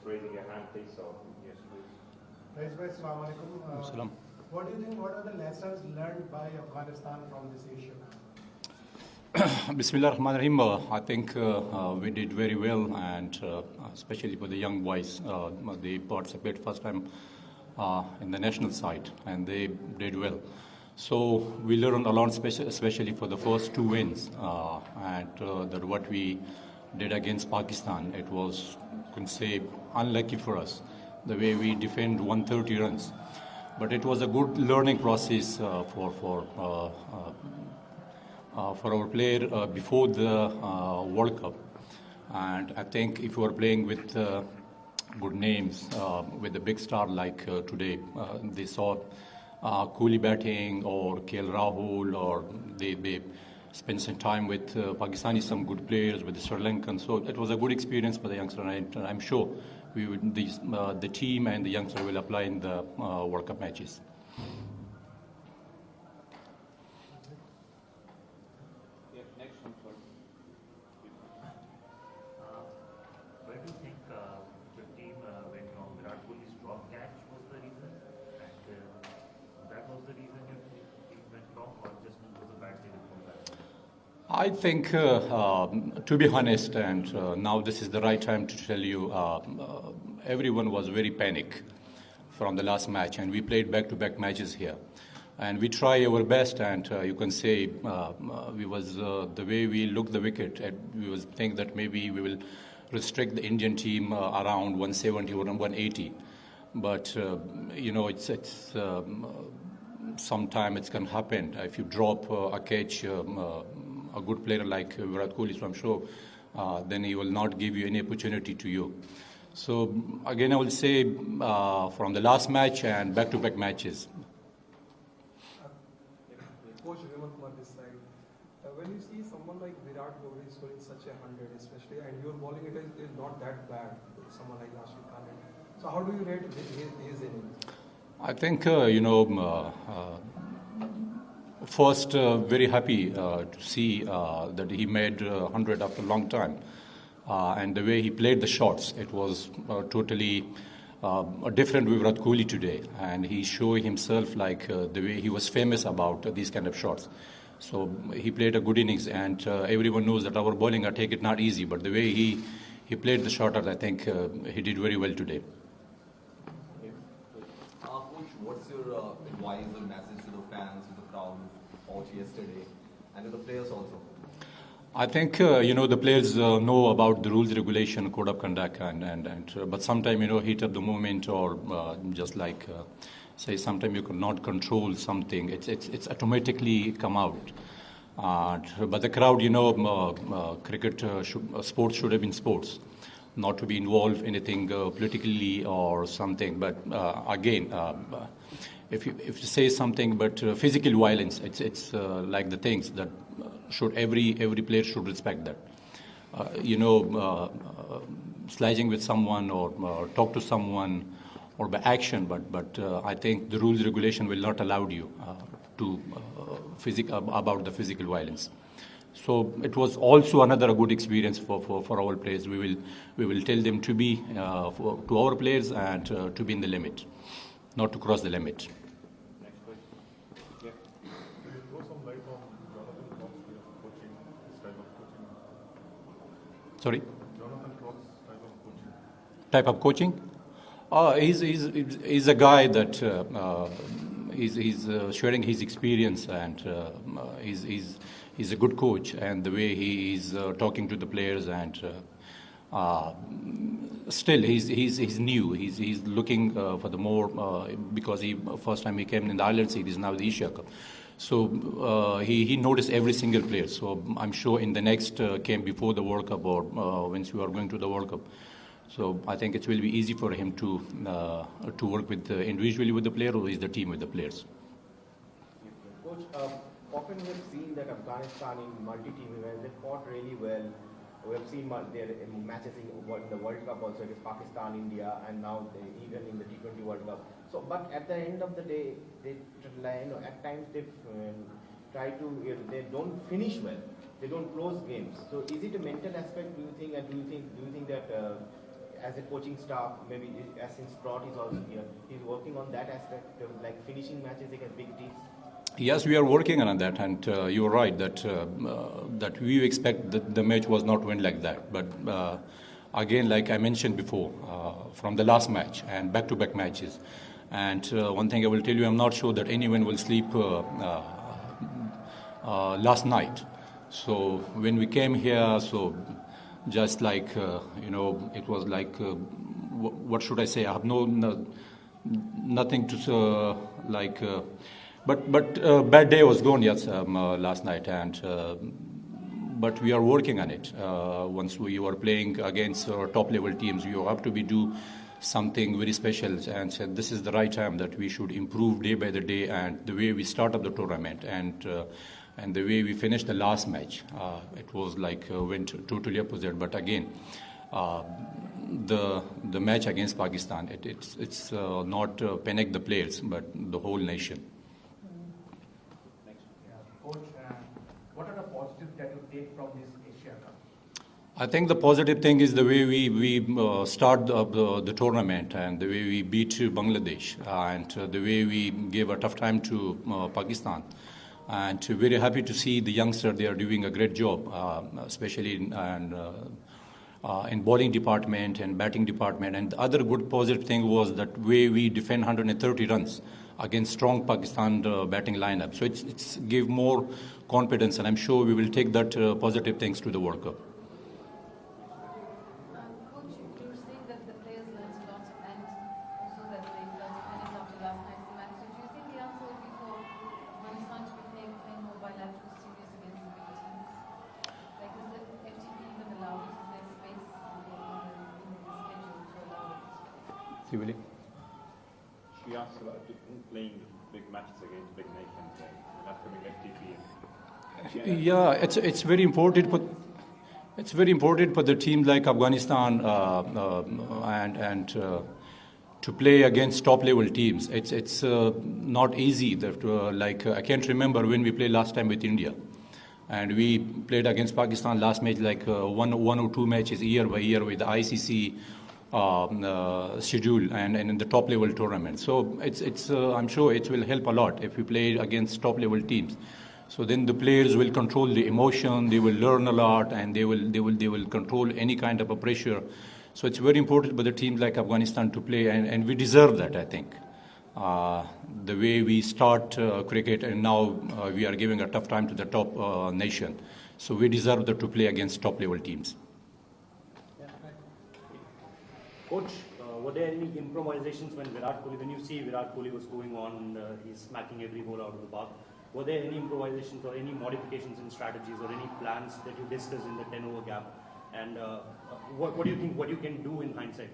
raising your hand, please. So, yes, please. Raees bhai, Assalamu alaikum. What do you think, what are the lessons learned by Afghanistan from this Asia Cup? Bismillah ar-Rahman ar-Rahim. I think we did very well, and especially for the young boys. They participated first time in the national side, and they did well. So we learned a lot, especially for the first two wins, and that what we did against Pakistan. It was, you can say, unlucky for us, the way we defend 130 runs. But it was a good learning process for our player before the World Cup. And I think if you are playing with good names, with a big star like today, they saw Kohli batting or KL Rahul, or they spent some time with Pakistani, some good players, with the Sri Lankan. So it was a good experience for the youngster, and I'm sure the team and the youngster will apply in the World Cup matches. Where do you think the team went wrong? Virat Kohli's drop catch was the reason, and that was the reason your team went wrong, or just was a bad day before that? I think, to be honest, and now this is the right time to tell you, everyone was very panic from the last match, and we played back-to-back matches here. And we try our best, and you can say the way we looked the wicket, we was think that maybe we will restrict the Indian team around 170 or 180. But it's sometime it's can happen if you drop a catch. A good player like Virat Kohli, so I'm sure then he will not give you any opportunity to you. So again, I will say from the last match and back-to-back matches. Coach Kumar this side. When you see someone like Virat Kohli scoring such a 100, especially, and your bowling it is not that bad, someone like Rashid Khan. So how do you rate his innings? I think first, very happy to see that he made 100 after a long time. And the way he played the shots, it was totally different with Virat Kohli today. And he showed himself like the way he was famous about these kind of shots. So he played a good innings, and everyone knows that our bowling, I take it not easy, but the way he played the shot, I think he did very well today. Coach, what's your advice or message to the fans, to the crowd who fought yesterday, and to the players also? I think the players know about the rules, regulation, code of conduct, but sometimes heat up the moment, or just like say sometimes you cannot control something. It's automatically come out. But the crowd, cricket, sports should have been sports, not to be involved in anything politically or something. But again, if you say something, but physical violence, it's like the things that should every player should respect that. Sliding with someone or talk to someone or by action, but I think the rules regulation will not allow you to about the physical violence. So it was also another good experience for our players. We will tell them to be to our players and to be in the limit, not to cross the limit. Next question. Yeah. Can you throw some light on Jonathan Klopp's way of coaching, style of coaching? Sorry? Jonathan Klopp's style of coaching. Type of coaching? He's a guy that he's sharing his experience, and he's a good coach, and the way he is talking to the players, and still he's new. He's looking for the more because first time he came in the Ireland series, now the Asia Cup. So he noticed every single player. So I'm sure in the next game before the World Cup, or once we are going to the World Cup, so I think it will be easy for him to work with individually with the player, or is the team with the players. Coach, often we have seen that Afghanistan in multi-team events, they fought really well. We have seen their matches in the World Cup also against Pakistan, India, and now even in the T20 World Cup. So, but at the end of the day, they at times they try to, they don't finish well. They don't close games. So, is it a mental aspect? Do you think? And do you think that as a coaching staff, maybe as since Trot is also here, he's working on that aspect of like finishing matches against big teams. Yes, we are working on that, and you're right that that we expect that the match was not win like that. But again, like I mentioned before, from the last match and back-to-back matches, and one thing I will tell you, I'm not sure that anyone will sleep last night. So when we came here, so just like it was like what should I say? I have nothing to like. But bad day was gone, yes, last night, and but we are working on it. Once we were playing against top level teams, you have to do something very special, and said this is the right time that we should improve day by the day, and the way we start up the tournament and the way we finished the last match, it was like went totally opposite. But again, the match against Pakistan, it's not panic the players, but the whole nation. Coach, what are the positives that you take from this Asia Cup? I think the positive thing is the way we start the tournament, and the way we beat Bangladesh, and the way we gave a tough time to Pakistan. And very happy to see the youngsters, they are doing a great job, especially in bowling department and batting department. And the other good positive thing was that way we defend 130 runs against strong Pakistan batting lineup. So it's give more confidence, and I'm sure we will take that positive things to the World Cup. Coach, you're saying that the players learned a lot and also that they felt panic after last night's match. So do you think the answer would be for Afghanistan to be playing more bilateral series against the big teams? Like, is the FTP even allowed to play space in the schedule to allow it? Sivili? She asked about playing big matches against big nations and not coming FTP. Yeah, it's very important. But it's very important for the team like Afghanistan and to play against top level teams. It's not easy. That like I can't remember when we played last time with India, and we played against Pakistan last match like one or two matches year by year with the ICC schedule and in the top level tournament. So it's I'm sure it will help a lot if we play against top level teams. So then the players will control the emotion, they will learn a lot, and they will control any kind of a pressure. So it's very important for the teams like Afghanistan to play, and we deserve that, I think. The way we start cricket, and now we are giving a tough time to the top nation. So we deserve to play against top level teams. Coach, were there any improvisations when you see Virat Kohli was going on, he's smacking every ball out of the park? Were there any improvisations or any modifications in strategies or any plans that you discussed in the 10-over gap? And what do you think, what you can do in hindsight?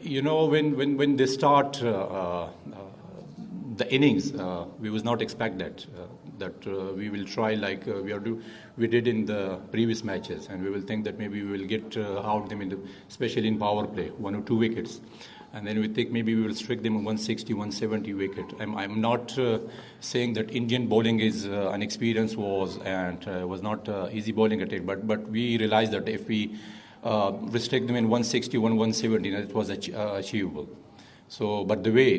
You know, when they start the innings, we was not expect that we will try like we did in the previous matches, and we will think that maybe we will get out them especially in power play, 1 or 2 wickets, and then we think maybe we will strike them 160, 170 wicket. I'm not saying that Indian bowling is unexperienced was not easy bowling attack, but we realized that if we restrict them in 160, 170, it was achievable. So, but the way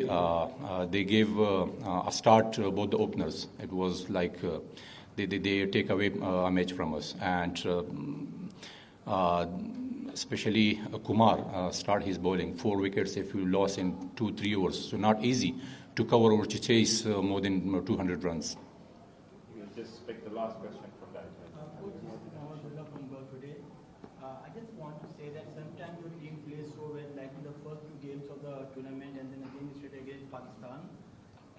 they gave a start to both the openers, it was like they take away a match from us. And especially Kumar start his bowling, 4 wickets if you lost in 2-3 overs. So not easy to cover or to chase more than 200 runs. We'll just pick the last question from that. I just want to say that sometimes your team plays so well, like in the first 2 games of the tournament, and then again straight against Pakistan.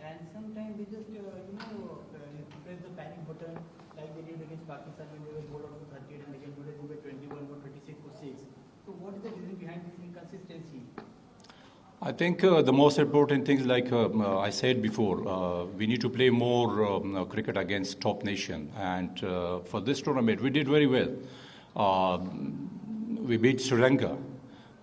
And sometimes they just, press the panic button, like they did against Pakistan when they were bowled out for 38, and again today they were 21 or 26 for 6. So what is the reason behind this inconsistency? I think the most important things, like I said before, we need to play more cricket against top nation. And for this tournament, we did very well. We beat Sri Lanka,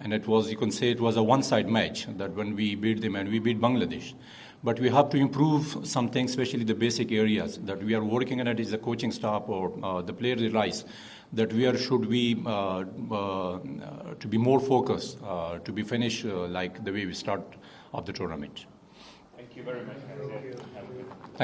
And it was, you can say it was a one-side match, that when we beat them and we beat Bangladesh. But we have to improve something, especially the basic areas that we are working on it is the coaching staff or the players realize that where should we to be more focused, to be finished like the way we start of the tournament. Thank you very much. Thank